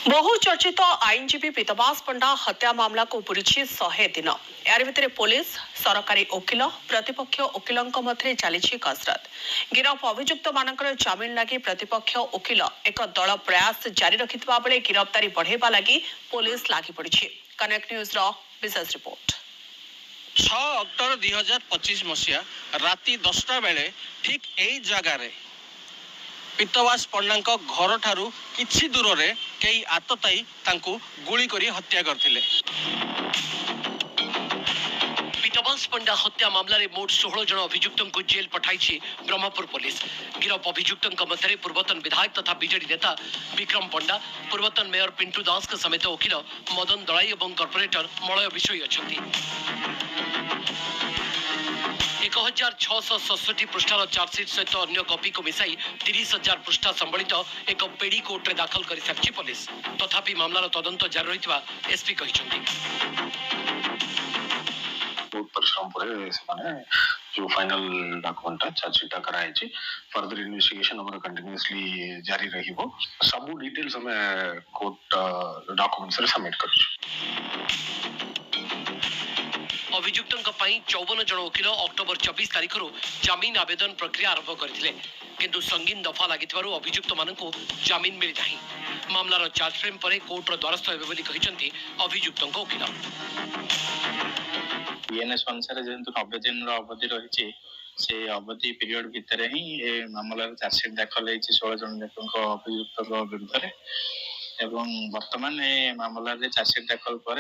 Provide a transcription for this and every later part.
बहुचर्चित आईनजीवी पीतवास पंडा हत्या मामला को पूरी 100 दिन यार भितर पुलिस सरकारी वकिल प्रतिपक्ष वकिलों मध्य चली कसरत गिरफ अभियुक्त मानकर जमीन लगी प्रतिपक्ष वकिल एक दल प्रयास जारी रखिथिबा बेले गिरफ्तारी बढ़ेबा लगी पुलिस लागी पड़ी। कनेक्ट न्यूज रो विशेष रिपोर्ट। 6 अक्टोबर 2025 मसीहा राति 10टा बेले ठीक यही जगार पीतवास पंडा घर ठारू किछि दूर रे कई आतताई तांकू गुली करी हत्या करथिले। पीतवास पंडा हत्या मामला रे मोट 16 जन अभियुक्तों को जेल पठाई ब्रह्मपुर पुलिस। गिरफ अभियुक्तों मध्य पूर्वतन विधायक तथा बीजेडी नेता विक्रम पंडा, पूर्वतन मेयर पिंटू दास के समेत वकिल मदन दलाई और कॉर्पोरेटर मलय विषय अच्छा। 1667 पृष्ठार चार्जसीट सहित अन्य कॉपी को मिसाई 30,000 पृष्ठा संबलित एक पेडी कोर्ट रे दाखल कर सारी पुलिस। तथापि मामलार तदंत जारी रहितबा एसपी कहिसंती। बहुत परिश्रम परे से जो फाइनल डॉक्यूमेंट चार्जशीट कराई छी फर्दर इन्वेस्टिगेशन हमर कंटीन्यूअसली जारी रहिबो। सब डिटेल्स हमें कोर्ट डॉक्यूमेंट्स रे सबमिट करू। अभियुक्तों 54 जन वकिल अक्टोबर 24 तारीख जमीन आवेदन प्रक्रिया आरंभ करथिले, किंतु संगीन दफा लागितबारु अभियुक्त मानकु जमीन मिली नाही। मामलार चार्ज फ्रेम परे कोर्टर द्वारस्थ हेबे बोली कहिसंती अभियुक्तों वकिल। बीएनएस अनुसार जेंतु 90 दिन अवधि रही से अवधि पीरियड भितर ही मामलार चार्जशीट दाखल होइछि 16 जन अभियुक्त विरुद्ध रे एवं वर्तमान ए मामलार चार्जशीट दाखल पर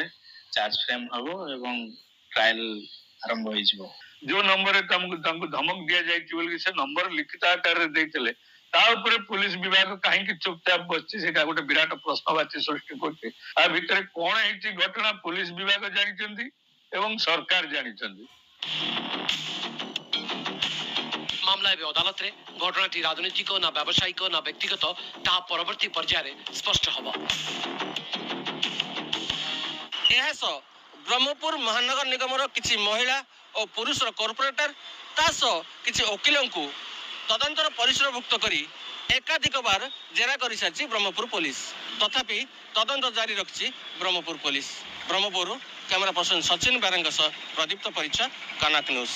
चार्ज फ्रेम हबो एवं ट्रायल आरंभ हो जिवो। जो नंबर धमक दिया जाए से नंबर लिखित आकार देते पुलिस विभाग कहीं चुपचाप बच्चे से गोटे विराट प्रश्नवाची सृष्टि करते भितर कौन है घटना पुलिस विभाग जानी एवं सरकार जानी। मामला एवं अदालत रे घटनाटी राजनीतिक ना व्यावसायिक ना व्यक्तिगत ता परवर्ती पर्याय स्पष्ट हबो। ब्रह्मपुर महानगर निगम किसी महिला और पुरुष कॉर्पोरेटर किसी वकिल को तदंतर परिसरभुक्त करी एकाधिक बार जेरा कर सारी ब्रह्मपुर पुलिस। तथापि तदंत जारी रखी Brahmapur police. Brahmapur camera person Sachin Berang Pradipta परिचय, कनक न्यूज।